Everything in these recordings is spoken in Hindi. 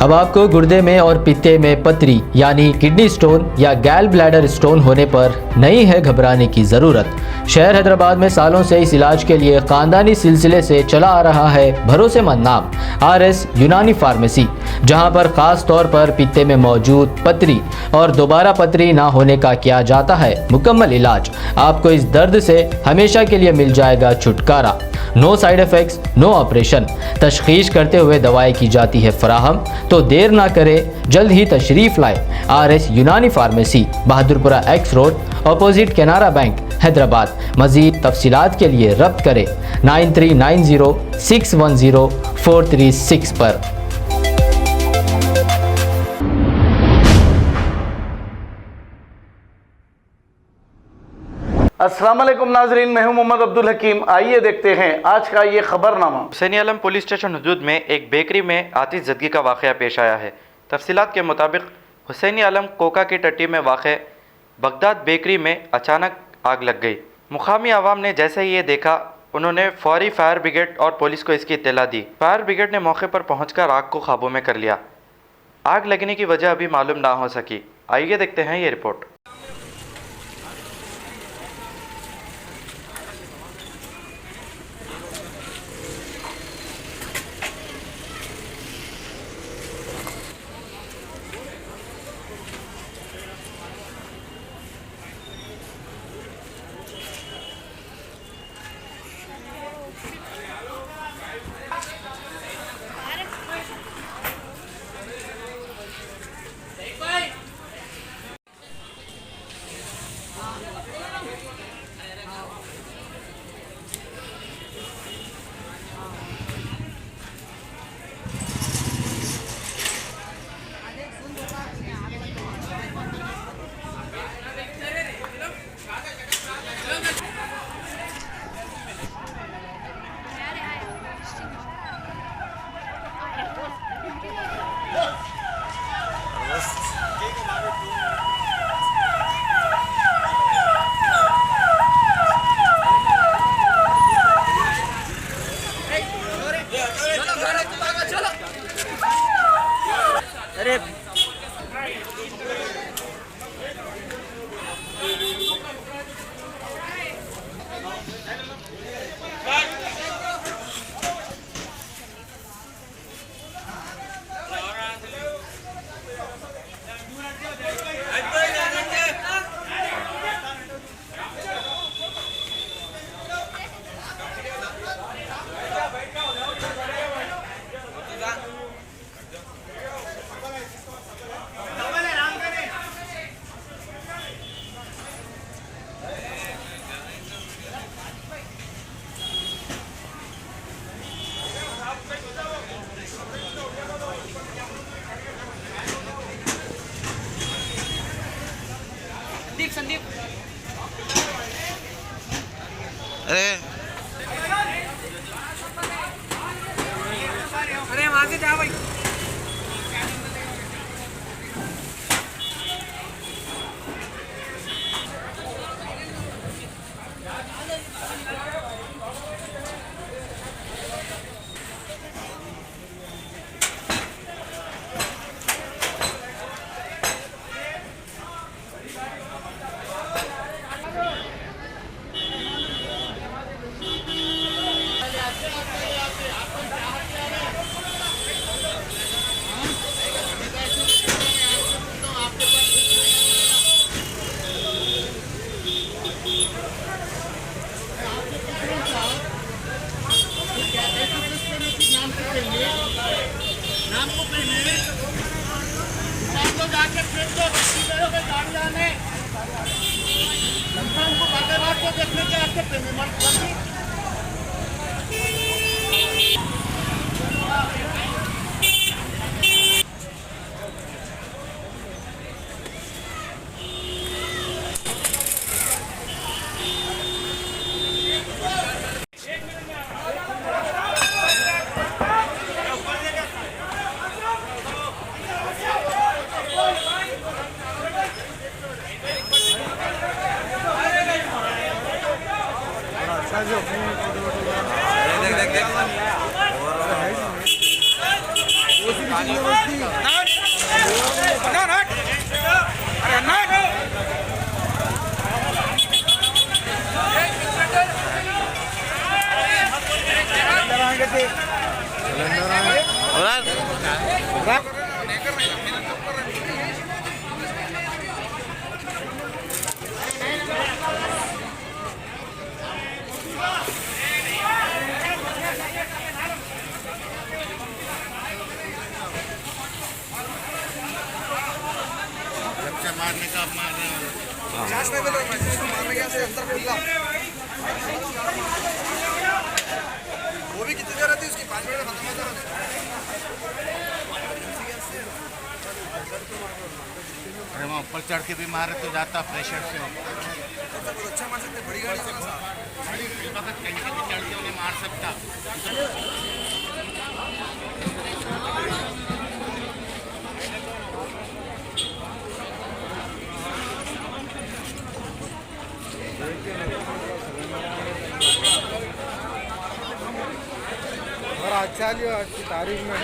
अब आपको गुर्दे में और पित्ते में पथरी यानी किडनी स्टोन या गैल ब्लैडर स्टोन होने पर नहीं है घबराने की ज़रूरत। शहर हैदराबाद में सालों से इस इलाज के लिए खानदानी सिलसिले से चला आ रहा है भरोसेमंद नाम RS यूनानी फार्मेसी, जहां पर खास तौर पर पित्ते में मौजूद पथरी और दोबारा पथरी ना होने का किया जाता है मुकम्मल इलाज। आपको इस दर्द से हमेशा के लिए मिल जाएगा छुटकारा। No side effects, no operation, तशखीस करते हुए दवाएं की जाती है फराहम। तो देर ना करें, जल्द ही तशरीफ़ लाए RS यूनानी pharmacy, Bahadurpura X road, opposite Canara bank, Hyderabad. मज़ीद तफसीलात के लिए रब्त करें 9390610436 पर। अस्सलाम वालेकुम नाजरीन, मैं हूं मोहम्मद अब्दुल हकीम। आइए देखते हैं आज का ये खबरनामा। हुसैनी आलम पुलिस स्टेशन हदूद में एक बेकरी में आतिश ज़दगी का वाक़या पेश आया है। तफसीलात के मुताबिक हुसैनी आलम कोका की टट्टी में वाक़ बगदाद बेकरी में अचानक आग लग गई। मुकामी आवाम ने जैसे ही ये देखा, उन्होंने फौरी फायर ब्रिगेड और पुलिस को इसकी इत्तला दी। फायर ब्रिगेड ने मौके पर पहुंचकर आग को काबू में कर लिया। आग लगने की वजह अभी मालूम ना हो सकी। आइए देखते हैं ये रिपोर्ट। संदीप अरे वहां से जा भाई। मारने का अब मार रहे हैं वो भी कितनी देर रहती है उसकी 5 मिनट में खत्म होता है अरे वहाँ ऊपर चढ़ के भी मारे तो जाता प्रेशर से बहुत अच्छा मार सकते बड़ी गाड़ी से टैंकी पे चढ़ के उन्हें मार सकता और अच्छा जो अच्छी तारीख में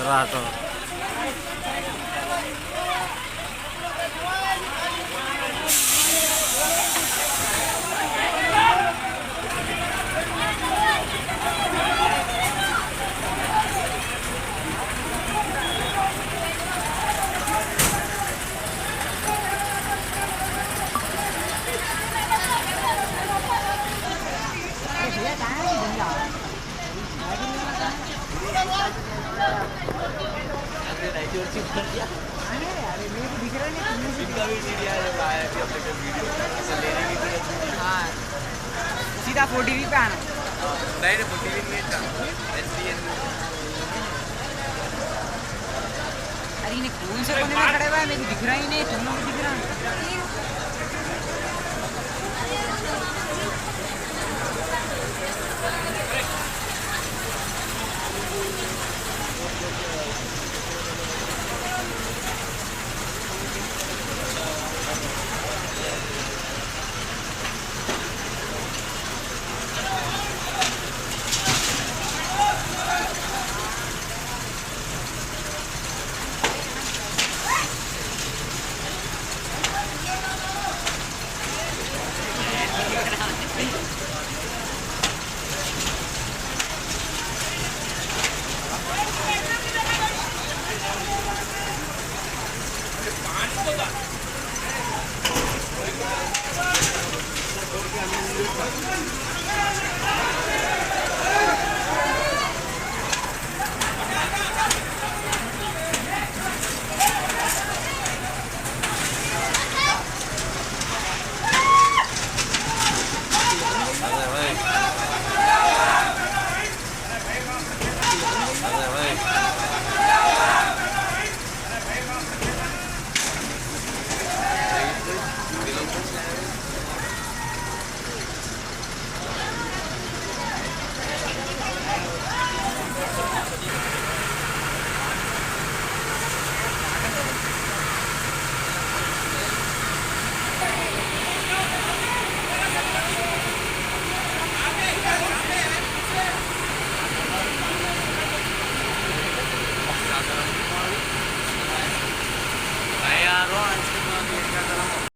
rato. हाँ सीधा 4TV पे आना। अरे इन्हें कौन से कोने में खड़े हुआ है, मेरे को दिख रहा ही नहीं, तुम लोग को दिख रहा।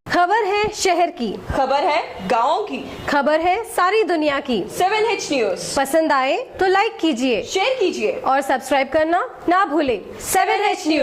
खबर है शहर की, खबर है गाँव की, खबर है सारी दुनिया की। 7H न्यूज पसंद आए तो लाइक कीजिए, शेयर कीजिए और सब्सक्राइब करना ना भूलें। 7H news.